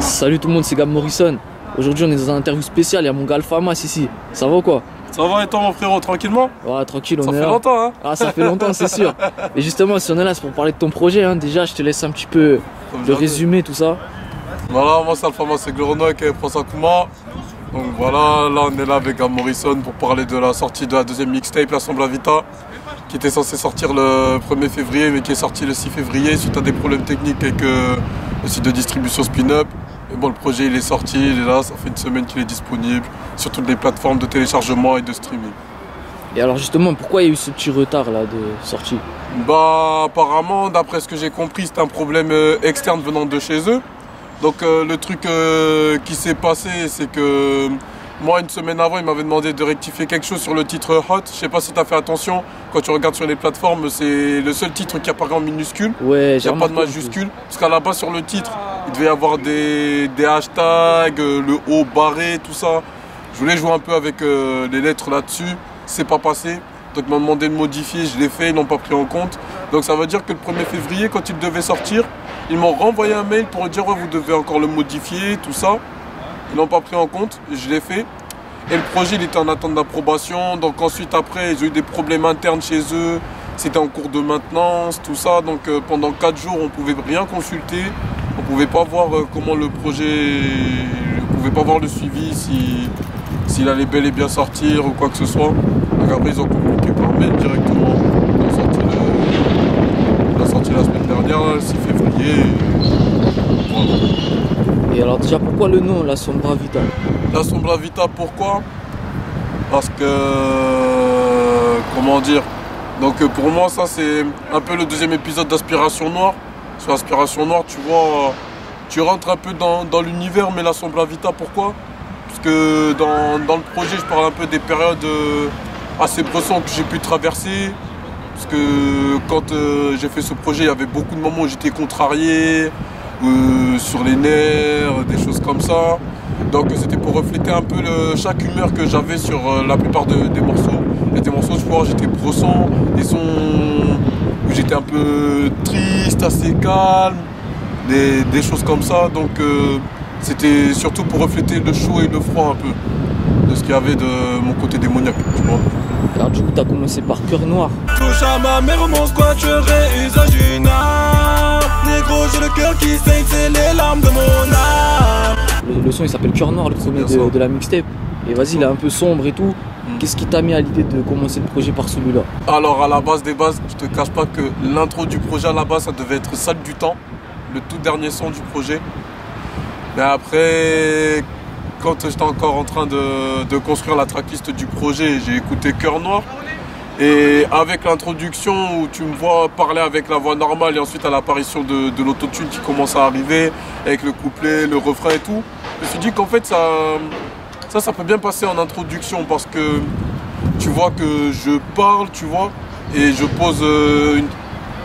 Salut tout le monde, c'est Gab Morrison. Aujourd'hui on est dans un interview spécial, il y a mon gars Alphamas ici. Ça va ou quoi? Ça va et toi mon frérot, tranquillement? Ouais, tranquille, on est là. Ça fait longtemps hein? Ah, ça fait longtemps, c'est sûr. Et justement, si on est là, c'est pour parler de ton projet. Hein. Déjà, je te laisse un petit peu le résumé, tout ça. Voilà, moi c'est Alphamas, c'est Glorona qui prend sa Kuma. Donc voilà, là on est là avec Gab Morrison pour parler de la sortie de la deuxième mixtape, La Sombra Vita, qui était censée sortir le 1er février mais qui est sorti le 6 février suite à des problèmes techniques avec le site de distribution Spin-Up. Mais bon, le projet il est sorti, il est là, ça fait une semaine qu'il est disponible sur toutes les plateformes de téléchargement et de streaming. Et alors justement, pourquoi il y a eu ce petit retard là de sortie? Bah apparemment, d'après ce que j'ai compris, c'est un problème externe venant de chez eux. Donc le truc qui s'est passé, c'est que moi une semaine avant, il m'avait demandé de rectifier quelque chose sur le titre Hot. Je sais pas si tu as fait attention, quand tu regardes sur les plateformes, c'est le seul titre qui apparaît en minuscule. Ouais, il n'y a pas de majuscule. Parce qu'à la base sur le titre, il devait y avoir des hashtags, le haut barré, tout ça. Je voulais jouer un peu avec les lettres là-dessus. C'est pas passé. Donc ils m'ont demandé de modifier, je l'ai fait, ils n'ont pas pris en compte. Donc ça veut dire que le 1er février, quand il devait sortir, ils m'ont renvoyé un mail pour dire ouais, vous devez encore le modifier, tout ça. Ils n'ont pas pris en compte, je l'ai fait. Et le projet il était en attente d'approbation. Donc ensuite après, ils ont eu des problèmes internes chez eux. C'était en cours de maintenance, tout ça. Donc pendant 4 jours, on ne pouvait rien consulter. On ne pouvait pas voir comment le projet... On ne pouvait pas voir le suivi, s'il allait bel et bien sortir ou quoi que ce soit. Donc après, ils ont communiqué par mail directement. On a sorti la semaine dernière, le 6 février. Voilà. Et alors déjà, pourquoi le nom, La Sombra Vita? La Sombra Vita, pourquoi? Parce que... Comment dire? Donc pour moi, ça c'est un peu le deuxième épisode d'Aspiration Noire. Sur Aspiration Noire, tu vois, tu rentres un peu dans l'univers, mais La Sombra Vita, pourquoi? Parce que dans le projet, je parle un peu des périodes assez bressantes que j'ai pu traverser. Parce que quand j'ai fait ce projet, il y avait beaucoup de moments où j'étais contrarié, sur les nerfs, des choses comme ça. Donc c'était pour refléter un peu chaque humeur que j'avais sur la plupart des morceaux. Il y a des morceaux, je vois, j'étais brossant, des sons où j'étais un peu triste, assez calme, des choses comme ça. Donc c'était surtout pour refléter le chaud et le froid un peu de ce qu'il y avait de mon côté démoniaque, tu vois. Alors du coup, tu as commencé par Cœur Noir. Touche à ma mère, mon squatteur et usage d'une arme. Négro, j'ai le cœur qui saigne, c'est les larmes de mon âme. Le son il s'appelle Cœur Noir, le premier de la mixtape. Et vas-y, il est un peu sombre et tout. Qu'est-ce qui t'a mis à l'idée de commencer le projet par celui-là? Alors à la base des bases, je te cache pas que l'intro du projet à la base, ça devait être Salle du Temps, le tout dernier son du projet. Mais après, quand j'étais encore en train de construire la tracklist du projet, j'ai écouté Cœur Noir. Et avec l'introduction où tu me vois parler avec la voix normale et ensuite à l'apparition de l'autotune qui commence à arriver, avec le couplet, le refrain et tout, je me suis dit qu'en fait ça peut bien passer en introduction parce que tu vois que je parle, tu vois, et je pose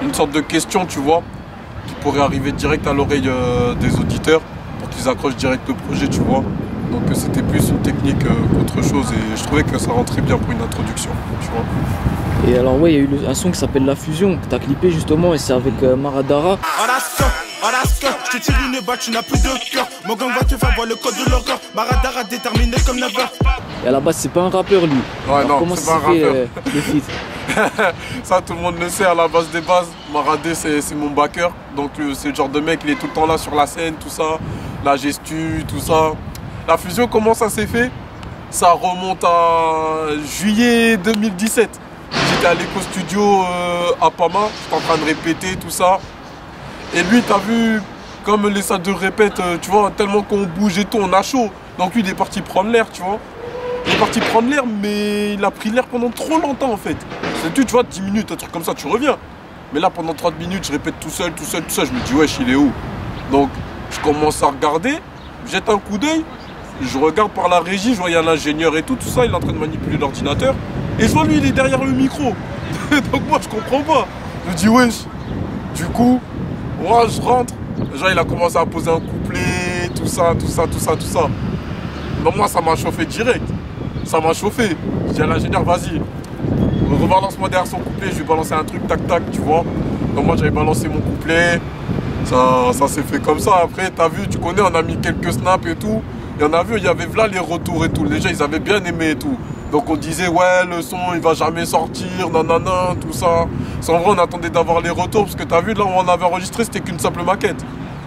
une sorte de question, tu vois, qui pourrait arriver direct à l'oreille des auditeurs pour qu'ils accrochent direct le projet, tu vois. Donc c'était plus une technique qu'autre chose et je trouvais que ça rentrait bien pour une introduction, tu vois. Et alors ouais, il y a eu un son qui s'appelle La Fusion que tu as clippé justement et c'est avec Maradara. Je te tire une balle, tu n'as plus de cœur. Mon gang va te faire voir le code de leur cœur. Maradara déterminé comme never. Et à la base, c'est pas un rappeur lui. Ouais, alors, non, comment c'est ça pas un fait rappeur. le feat? Ça, tout le monde le sait, à la base des bases, Maradé, c'est mon backer. Donc c'est le genre de mec, il est tout le temps là sur la scène, tout ça. La gestu, tout ça. La fusion, comment ça s'est fait? Ça remonte à juillet 2017. J'étais à l'éco studio à Pama, j'étais en train de répéter, tout ça. Et lui, t'as vu, comme les salles de répète, tu vois, tellement qu'on bouge et tout, on a chaud. Donc lui, il est parti prendre l'air, tu vois. Il est parti prendre l'air, mais il a pris l'air pendant trop longtemps, en fait. C'est tu vois, 10 minutes, un truc comme ça, tu reviens. Mais là, pendant 30 minutes, je répète tout seul. Je me dis, wesh, il est où? Donc, je commence à regarder, jette un coup d'œil. Je regarde par la régie, je vois, il y a l'ingénieur et tout ça, il est en train de manipuler l'ordinateur. Et je vois, lui, il est derrière le micro. Donc moi, je comprends pas. Je me dis, wesh. Du coup, moi, je rentre. Genre, il a commencé à poser un couplet, tout ça. Donc moi, ça m'a chauffé direct. Ça m'a chauffé. Je dis à l'ingénieur, vas-y, rebalance-moi derrière son couplet, je vais balancer un truc, tac, tac, tu vois. Donc moi, j'avais balancé mon couplet. Ça s'est fait comme ça. Après, t'as vu, tu connais, on a mis quelques snaps et tout. Et on a vu, il y avait là les retours et tout. Les gens, ils avaient bien aimé et tout. Donc on disait, ouais, le son, il va jamais sortir, nanana, tout ça. Sans vrai, on attendait d'avoir les retours. Parce que t'as vu, là où on avait enregistré, c'était qu'une simple maquette.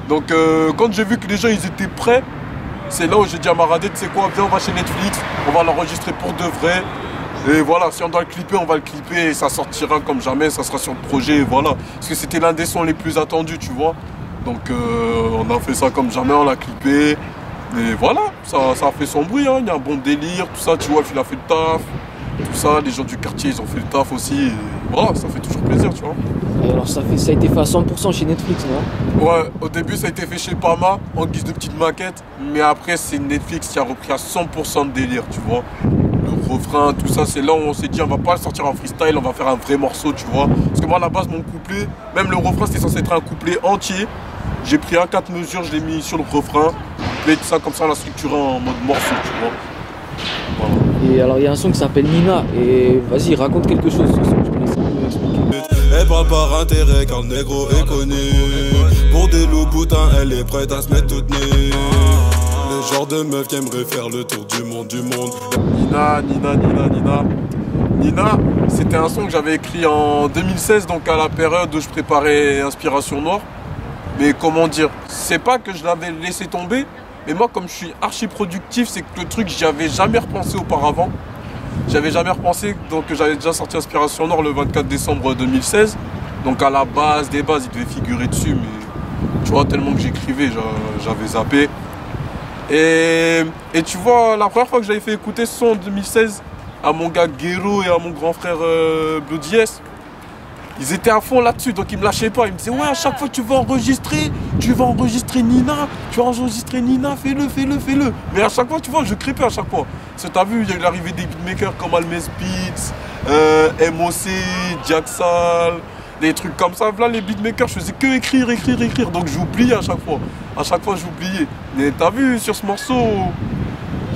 Donc quand j'ai vu que les gens, ils étaient prêts, c'est là où j'ai dit à Maradé, tu sais quoi, viens, on va chez Netflix, on va l'enregistrer pour de vrai. Et voilà, si on doit le clipper, on va le clipper et ça sortira comme jamais, ça sera sur le projet, et voilà. Parce que c'était l'un des sons les plus attendus, tu vois. Donc on a fait ça comme jamais, on l'a clippé. Et voilà, ça a fait son bruit, hein. Il y a un bon délire, tout ça, tu vois, il a fait le taf. Tout ça, les gens du quartier, ils ont fait le taf aussi. Et voilà, ça fait toujours plaisir, tu vois. Et alors ça a été fait à 100% chez Netflix, non? Ouais, au début ça a été fait chez Pama en guise de petite maquette, mais après c'est Netflix qui a repris à 100% de délire, tu vois. Le refrain, tout ça, c'est là où on s'est dit on va pas le sortir en freestyle, on va faire un vrai morceau, tu vois. Parce que moi à la base mon couplet, même le refrain c'était censé être un couplet entier. J'ai pris un 4 mesures, je l'ai mis sur le refrain, et tout ça comme ça on l'a structuré en mode morceau, tu vois. Voilà. Et alors il y a un son qui s'appelle Nina, et vas-y raconte quelque chose sur ce son, je te laisse un peu expliquer. Elle parle par intérêt car le négro est connu. Pour des loups boutins, elle est prête à se mettre toute nue. Le genre de meuf qui aimerait faire le tour du monde, Nina, c'était un son que j'avais écrit en 2016, donc à la période où je préparais Inspiration Noire. Mais comment dire, c'est pas que je l'avais laissé tomber, mais moi comme je suis archi productif, c'est que le truc j'y avais jamais repensé auparavant. J'avais jamais repensé, donc j'avais déjà sorti Inspiration Noire le 24 décembre 2016. Donc à la base des bases, il devait figurer dessus, mais tu vois, tellement que j'écrivais, j'avais zappé. Et tu vois, la première fois que j'avais fait écouter ce son en 2016 à mon gars Guero et à mon grand frère Bloody S, ils étaient à fond là-dessus, donc ils me lâchaient pas. Ils me disaient, ouais, à chaque fois que tu vas enregistrer Nina, fais-le. Mais à chaque fois, tu vois, je crépais à chaque fois. Parce que t'as vu, il y a eu l'arrivée des beatmakers comme Almes Beats, MOC, Jaxal, des trucs comme ça. Là, les beatmakers, je faisais que écrire. Donc j'oubliais à chaque fois. À chaque fois, j'oubliais. Mais t'as vu, sur ce morceau,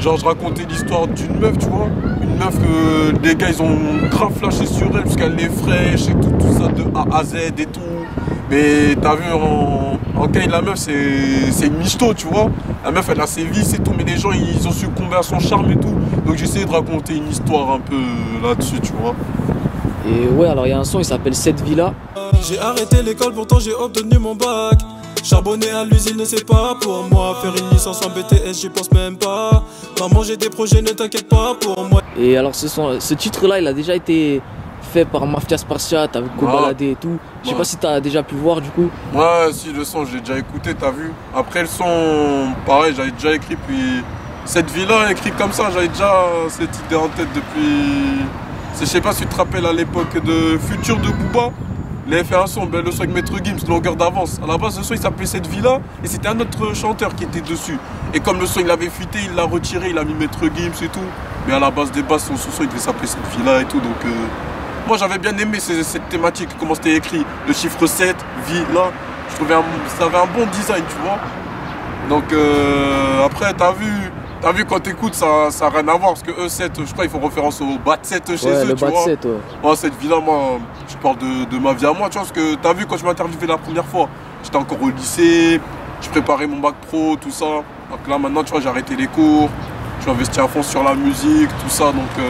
genre, je racontais l'histoire d'une meuf, tu vois. Une meuf que les gars, ils ont grave flashé sur elle parce qu'elle est fraîche et tout ça de A à Z et tout. Mais t'as vu, en cas, la meuf, c'est une michto, tu vois. La meuf, elle a ses vices et tout, mais les gens, ils ont succombé à son charme et tout. Donc j'essayais de raconter une histoire un peu là-dessus, tu vois. Et ouais, alors il y a un son, il s'appelle Cette Villa. J'ai arrêté l'école, pourtant j'ai obtenu mon bac. Charbonner à l'usine ne c'est pas pour moi. Faire une licence en BTS j'y pense même pas. Maman j'ai des projets, ne t'inquiète pas pour moi. Et alors ce titre-là il a déjà été fait par Mafia Spartiate avec Kobalade et tout. Je sais pas si t'as déjà pu voir du coup. Ouais, si, le son j'ai déjà écouté, t'as vu. Après le son, pareil, j'avais déjà écrit, puis Cette Villa écrit comme ça, j'avais déjà cette idée en tête depuis. Je sais pas si tu te rappelles à l'époque de Futur de Booba. Il avait fait un son, le son avec Maître Gims, longueur d'avance. À la base, le son il s'appelait Cette Villa et c'était un autre chanteur qui était dessus. Et comme le son il avait fuité, il l'a retiré, il a mis Maître Gims et tout. Mais à la base des bases, son son il devait s'appeler Cette Villa et tout. Donc moi j'avais bien aimé cette thématique, comment c'était écrit. Le chiffre 7, Villa. Je trouvais ça avait un bon design, tu vois. Donc après, t'as vu quand t'écoutes, ça n'a rien à voir parce que E7, je crois, ils font référence au BAT 7 chez eux, tu vois. 7, ouais. Moi, Cette Villa, moi, je parle de ma vie à moi, tu vois, parce que t'as vu quand je m'interviewais la première fois, j'étais encore au lycée, je préparais mon bac pro, tout ça. Donc là, maintenant, tu vois, j'ai arrêté les cours, je suis investi à fond sur la musique, tout ça. Donc,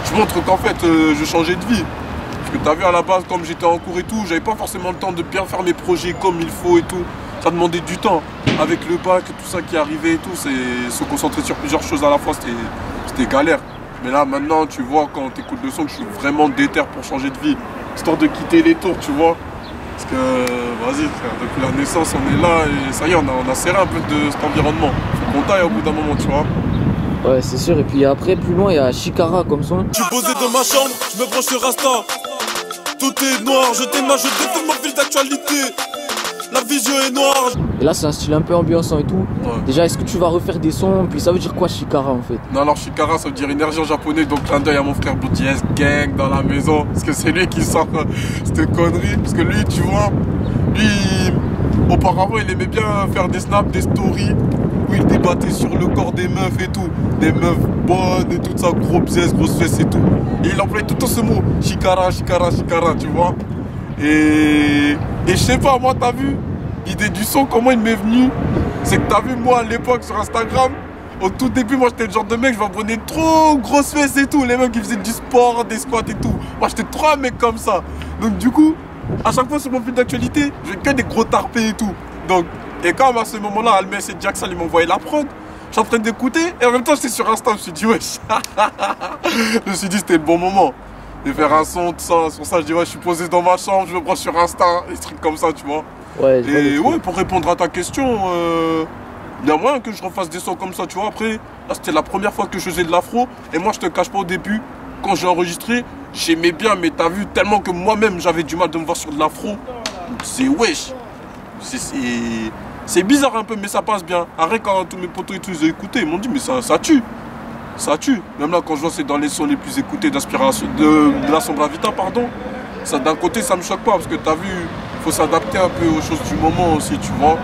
je montre qu'en fait, je changeais de vie. Parce que t'as vu, à la base, comme j'étais en cours et tout, j'avais pas forcément le temps de bien faire mes projets comme il faut et tout. Ça demandait du temps. Avec le bac et tout ça qui arrivait et tout, se concentrer sur plusieurs choses à la fois, c'était galère. Mais là, maintenant, tu vois, quand tu écoutes le son, que je suis vraiment déter pour changer de vie. Histoire de quitter les tours, tu vois. Parce que, vas-y, depuis la naissance, on est là et ça y est, on a serré un peu de cet environnement. Faut qu'on taille au bout d'un moment, tu vois. Ouais, c'est sûr. Et puis après, plus loin, il y a Chikara comme son. Je suis posé dans ma chambre, je me branche sur Insta. Tout est noir, je défends ma ville d'actualité. La vision est noire. Et là c'est un style un peu ambiançant et tout. Ouais. Déjà est-ce que tu vas refaire des sons? Puis ça veut dire quoi Chikara en fait? Non, alors Chikara ça veut dire énergie en japonais, donc clin d'œil à mon frère Bloody S gang dans la maison. Parce que c'est lui qui sort cette connerie. Parce que lui, tu vois, auparavant il aimait bien faire des snaps, des stories où il débattait sur le corps des meufs et tout. Des meufs bonnes et tout ça, gros bzès, grosses fesses et tout. Et il employait tout le temps ce mot, Chikara, tu vois. Et je sais pas, moi t'as vu, idée du son, comment il m'est venu? C'est que t'as vu, moi, à l'époque, sur Instagram, au tout début, moi, j'étais le genre de mec, je m'abonnais trop grosses fesses et tout. Les mecs qui faisaient du sport, des squats et tout. Moi, j'étais trop un mec comme ça. Donc, du coup, à chaque fois sur mon fil d'actualité, j'ai que des gros tarpés et tout. Donc, et quand à ce moment-là, Almes et Jackson, ils m'ont envoyé la prod, je suis en train d'écouter et en même temps, j'étais sur Insta, je me suis dit, wesh. Je me suis dit, c'était le bon moment de faire un son, tout ça. Sur ça, je dis, ouais, je suis posé dans ma chambre, je me branche sur Insta, des trucs comme ça, tu vois. Ouais, Et ouais, pour répondre à ta question, il y a moyen que je refasse des sons comme ça, tu vois. Après, là, c'était la première fois que je faisais de l'afro. Et moi, je te cache pas, au début, quand j'ai enregistré, j'aimais bien, mais t'as vu, tellement que moi-même, j'avais du mal de me voir sur de l'afro. C'est wesh. C'est bizarre un peu, mais ça passe bien. Arrête, quand tous mes potos et tout, ils ont écouté, ils m'ont dit, mais ça tue. Ça tue. Même là, quand je vois c'est dans les sons les plus écoutés d'inspiration de la Sombravita, pardon. Ça, d'un côté, ça me choque pas, parce que t'as vu, faut s'adapter un peu aux choses du moment aussi, tu vois.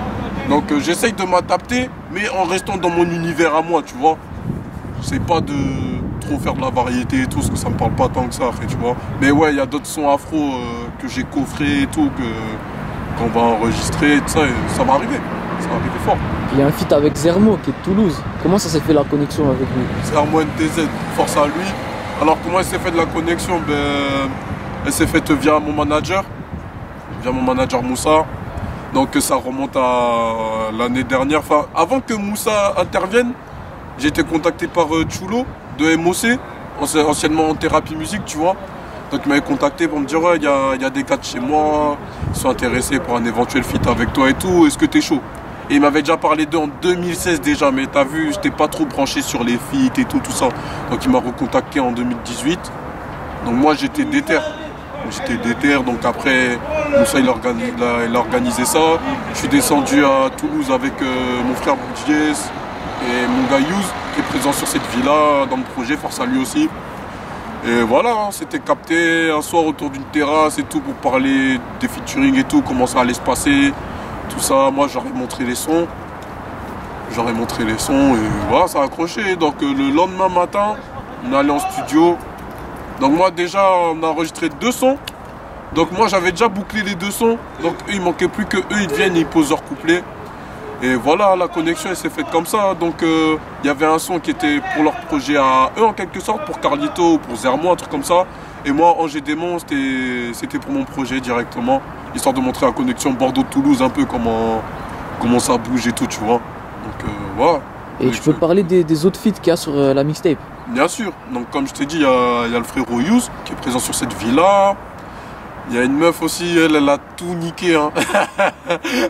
Donc j'essaye de m'adapter, mais en restant dans mon univers à moi, tu vois. J'essaie pas de trop faire de la variété et tout, parce que ça me parle pas tant que ça, après, tu vois. Mais ouais, il y a d'autres sons afro que j'ai coffrés et tout, qu'on va enregistrer, tout ça, et ça va arriver. Ça va arriver fort. Il y a un feat avec Zermo qui est de Toulouse. Comment ça s'est fait la connexion avec lui? Zermo NTZ, force à lui. Alors comment elle s'est fait de la connexion? Elle s'est faite via mon manager Moussa. Donc ça remonte à l'année dernière. Enfin, avant que Moussa intervienne, j'ai été contacté par Chulo de MOC, anciennement en thérapie musique, tu vois. Donc il m'avait contacté pour me dire ouais, il y a des gars de chez moi, ils sont intéressés pour un éventuel feat avec toi et tout, est-ce que t'es chaud? Et il m'avait déjà parlé d'eux en 2016 déjà, mais t'as vu, j'étais pas trop branché sur les feats et tout ça. Donc il m'a recontacté en 2018. Donc moi j'étais déter. Donc après, Moussa il a organisé ça. Je suis descendu à Toulouse avec mon frère Boudies et mon gars Youz, qui est présent sur cette villa dans le projet, force à lui aussi. Et voilà, hein, c'était capté un soir autour d'une terrasse et tout pour parler des featuring et tout, comment ça allait se passer, tout ça. Moi j'aurais montré les sons. Et voilà, ça a accroché. Donc le lendemain matin, on est allé en studio. Donc moi déjà, on a enregistré 2 sons. Donc moi j'avais déjà bouclé les 2 sons. Donc eux, il manquait plus que eux, ils viennent et ils posent leur couplet. Et voilà, la connexion elle s'est faite comme ça. Donc il y avait un son qui était pour leur projet à eux en quelque sorte, pour Carlito ou pour Zermo, un truc comme ça. Et moi, Angers Démon, c'était pour mon projet directement. Histoire de montrer la connexion Bordeaux-Toulouse un peu, comment ça bouge et tout, tu vois. Donc voilà. Et tu peux parler des autres feats qu'il y a sur la mixtape? Bien sûr. Donc comme je t'ai dit, il y a le frérot Youz qui est présent sur cette villa. Il y a une meuf aussi, elle a tout niqué. Hein.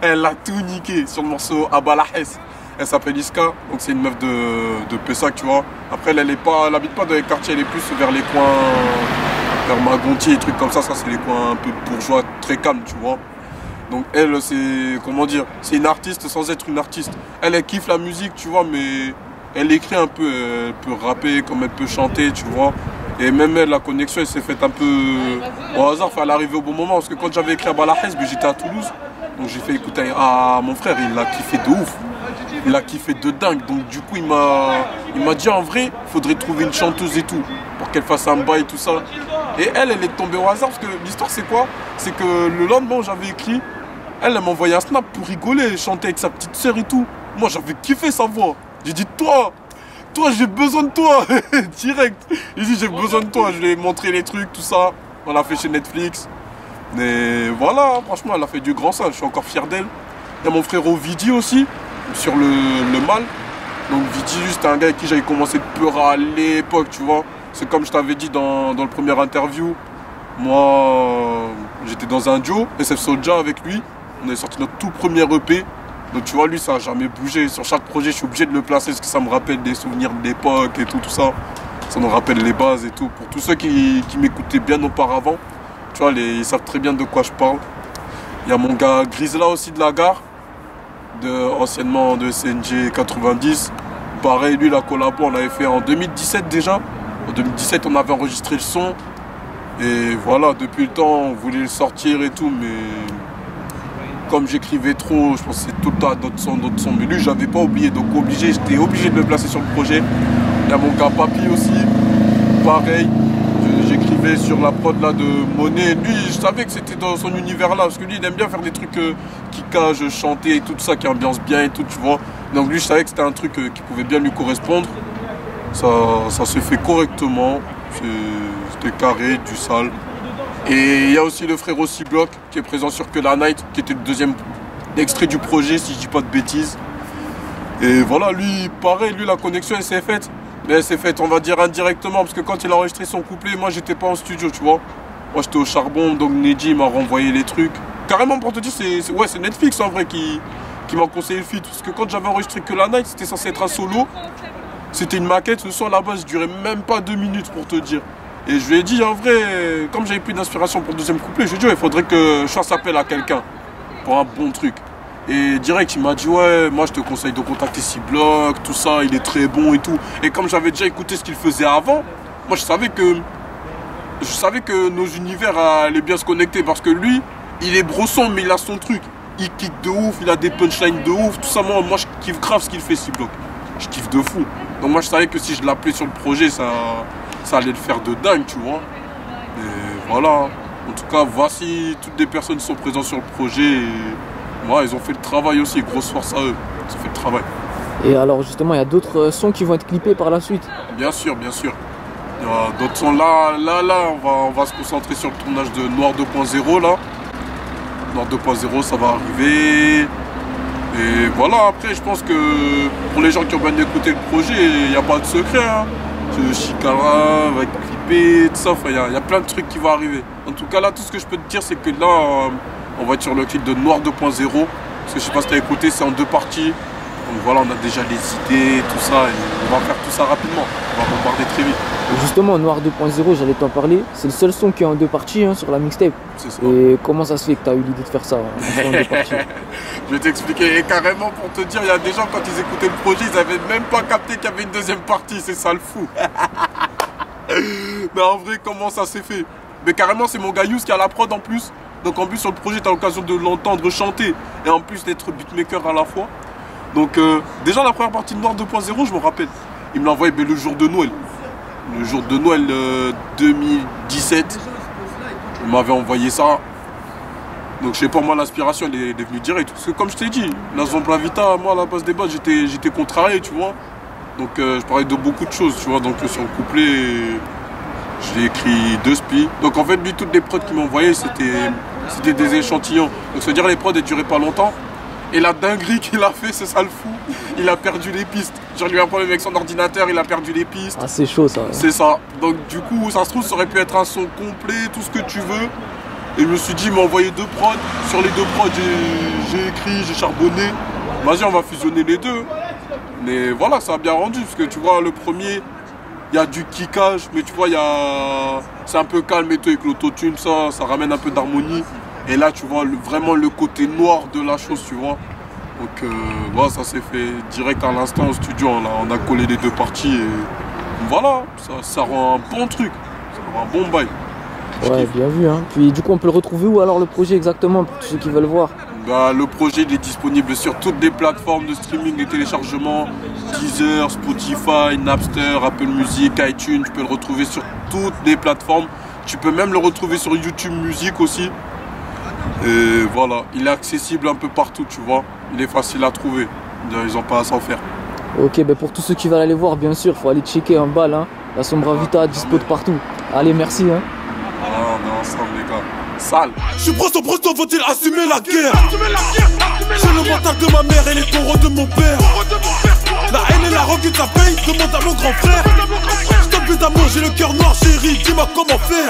Elle a tout niqué sur le morceau Abalahes. Elle s'appelle Iska, donc c'est une meuf de Pessac, tu vois. Après, elle habite pas dans les quartiers, elle est plus vers les coins, vers Magontier et trucs comme ça. Ça, c'est les coins un peu bourgeois, très calmes, tu vois. Donc elle, c'est, comment dire, c'est une artiste sans être une artiste. Elle kiffe la musique, tu vois, mais elle écrit un peu, elle peut rapper comme elle peut chanter, tu vois. Et même elle, la connexion, elle s'est faite un peu au hasard, il fallait arriver au bon moment. Parce que quand j'avais écrit à Balahes, j'étais à Toulouse. Donc j'ai fait écouter à mon frère, il a kiffé de ouf. Il a kiffé de dingue. Donc du coup, il m'a dit en vrai, il faudrait trouver une chanteuse et tout, pour qu'elle fasse un bail et tout ça. Et elle est tombée au hasard, parce que l'histoire c'est quoi? C'est que le lendemain où j'avais écrit, elle m'a envoyé un snap pour rigoler, chanter avec sa petite sœur et tout. Moi j'avais kiffé sa voix. J'ai dit toi j'ai besoin de toi. Direct. Il dit j'ai besoin de toi. Je lui ai montré les trucs, tout ça. On l'a fait chez Netflix. Mais voilà, franchement, elle a fait du grand sale. Je suis encore fier d'elle. Il y a mon frérot Vidi aussi, sur le mal. Donc Vidi, c'était un gars avec qui j'avais commencé de peur à l'époque, tu vois. C'est comme je t'avais dit dans le premier interview. Moi, j'étais dans un duo, SF Soulja avec lui. On avait sorti notre tout premier EP. Donc tu vois, lui, ça n'a jamais bougé. Sur chaque projet, je suis obligé de le placer parce que ça me rappelle des souvenirs d'époque et tout ça. Ça me rappelle les bases et tout. Pour tous ceux qui m'écoutaient bien auparavant, tu vois, ils savent très bien de quoi je parle. Il y a mon gars Grisla aussi de la gare, anciennement de CNG 90. Pareil, lui, la collabo, on l'avait fait en 2017 déjà. En 2017, on avait enregistré le son. Et voilà, depuis le temps, on voulait le sortir et tout, mais comme j'écrivais trop, je pensais tout le temps à d'autres sons. Mais lui, j'avais pas oublié, donc j'étais obligé de le placer sur le projet. Il y a mon gars Papy aussi, pareil. j'écrivais sur la prod là de Monet. Lui, je savais que c'était dans son univers là, parce que lui, il aime bien faire des trucs qui cage, chanter et tout ça, qui ambiance bien et tout, tu vois. Donc lui, je savais que c'était un truc qui pouvait bien lui correspondre. Ça s'est fait correctement, c'était carré, du sale. Et il y a aussi le frérot C-Block qui est présent sur Que la Night, qui était le deuxième extrait du projet, si je dis pas de bêtises. Et voilà, lui, pareil, lui, la connexion, elle s'est faite. Mais elle s'est faite, on va dire, indirectement, parce que quand il a enregistré son couplet, moi, j'étais pas en studio, tu vois. Moi, j'étais au charbon, donc Nedji m'a renvoyé les trucs. Carrément, pour te dire, c'est Netflix, en vrai, qui m'a conseillé le feat. Parce que quand j'avais enregistré Que la Night, c'était censé être un solo. C'était une maquette, ce son, là-bas, ça durait même pas 2 minutes, pour te dire. Et je lui ai dit, en vrai, comme j'avais plus d'inspiration pour le deuxième couplet, je lui ai dit, il faudrait que je fasse appel à quelqu'un pour un bon truc. Et direct, il m'a dit, ouais, moi je te conseille de contacter C-Block, tout ça, il est très bon et tout. Et comme j'avais déjà écouté ce qu'il faisait avant, moi je savais que nos univers allaient bien se connecter. Parce que lui, il est brosson, mais il a son truc. Il kick de ouf, il a des punchlines de ouf, tout ça. Moi je kiffe grave ce qu'il fait, C-Block. Je kiffe de fou. Donc moi je savais que si je l'appelais sur le projet, ça allait le faire de dingue, tu vois. Et voilà. En tout cas, voici, toutes les personnes qui sont présentes sur le projet. Et moi, ils ont fait le travail aussi. Grosse force à eux. Ils ont fait le travail. Et alors, justement, il y a d'autres sons qui vont être clippés par la suite? Bien sûr, bien sûr. Il y a d'autres sons là. On va se concentrer sur le tournage de Noir 2.0 là. Noir 2.0, ça va arriver. Et voilà, après, je pense que pour les gens qui ont bien écouté le projet, il n'y a pas de secret. Hein. Chikara va être clippé, tout ça, il y a plein de trucs qui vont arriver. En tout cas là, tout ce que je peux te dire, c'est que là, on va être sur le clip de Noir 2.0. Parce que je sais pas si tu as écouté, c'est en 2 parties. Donc voilà, on a déjà les idées, tout ça, et on va faire tout ça rapidement. On va bombarder très vite. Et justement, Noir 2.0, j'allais t'en parler. C'est le seul son qui est en 2 parties hein, sur la mixtape. C'est ça. Et comment ça se fait que tu as eu l'idée de faire ça en 2 parties? Je vais t'expliquer. Et carrément, pour te dire, il y a des gens, quand ils écoutaient le projet, ils avaient même pas capté qu'il y avait une deuxième partie. C'est ça le fou. Mais en vrai, comment ça s'est fait? Mais carrément, c'est mon gars Yous qui a la prod en plus. Donc en plus, sur le projet, tu as l'occasion de l'entendre chanter. Et en plus d'être beatmaker à la fois. Donc déjà, la première partie de Noir 2.0, je me rappelle. Il me l'a envoyé le jour de Noël. Le jour de Noël 2017. Il m'avait envoyé ça. Donc je sais pas, moi l'inspiration elle est venue direct. Parce que comme je t'ai dit, la Zombla Vita, moi à la base des bases, j'étais contrarié, tu vois. Donc je parlais de beaucoup de choses, tu vois. Donc sur le couplet, j'ai écrit 2 spies. Donc en fait, lui, toutes les prods qu'il m'a envoyé, c'était des échantillons. Donc ça veut dire les prods, elles duraient pas longtemps. Et la dinguerie qu'il a fait, c'est ça le fou. Il a perdu les pistes. J'ai eu un problème avec son ordinateur, il a perdu les pistes. Ah, c'est chaud ça. Ouais. C'est ça. Donc du coup, ça se trouve, ça aurait pu être un son complet, tout ce que tu veux. Et je me suis dit, il m'a envoyé 2 prods. Sur les 2 prods, j'ai écrit, j'ai charbonné. Vas-y, on va fusionner les 2. Mais voilà, ça a bien rendu. Parce que tu vois, le premier, il y a du kickage. Mais tu vois, c'est un peu calme et tout avec l'autotune. Ça ramène un peu d'harmonie. Et là, tu vois vraiment le côté noir de la chose, tu vois. Donc voilà, ça s'est fait direct à l'instant au studio. On a collé les 2 parties. Et voilà, ça rend un bon truc. Ça rend un bon bail. Ouais, bien vu. Hein. Puis du coup, on peut le retrouver où alors le projet exactement pour tous ceux qui veulent voir? Bah, le projet il est disponible sur toutes les plateformes de streaming et téléchargement. Deezer, Spotify, Napster, Apple Music, iTunes. Tu peux le retrouver sur toutes les plateformes. Tu peux même le retrouver sur YouTube Music aussi. Et voilà, il est accessible un peu partout, tu vois. Il est facile à trouver. Ils n'ont pas à s'en faire. Ok, ben pour tous ceux qui veulent aller voir, bien sûr, il faut aller checker en bas là. La Zombla Vita dispo de partout. Allez, merci. Hein. Ah, on est ensemble, les gars. Sale. Je suis brosse, faut-il assumer la guerre? J'ai le mental de ma mère et les taureaux de mon père. La haine et la rancune, ça paye, demande à mon grand frère. Je t'en plus d'amour, j'ai le cœur noir, chérie, dis-moi comment faire.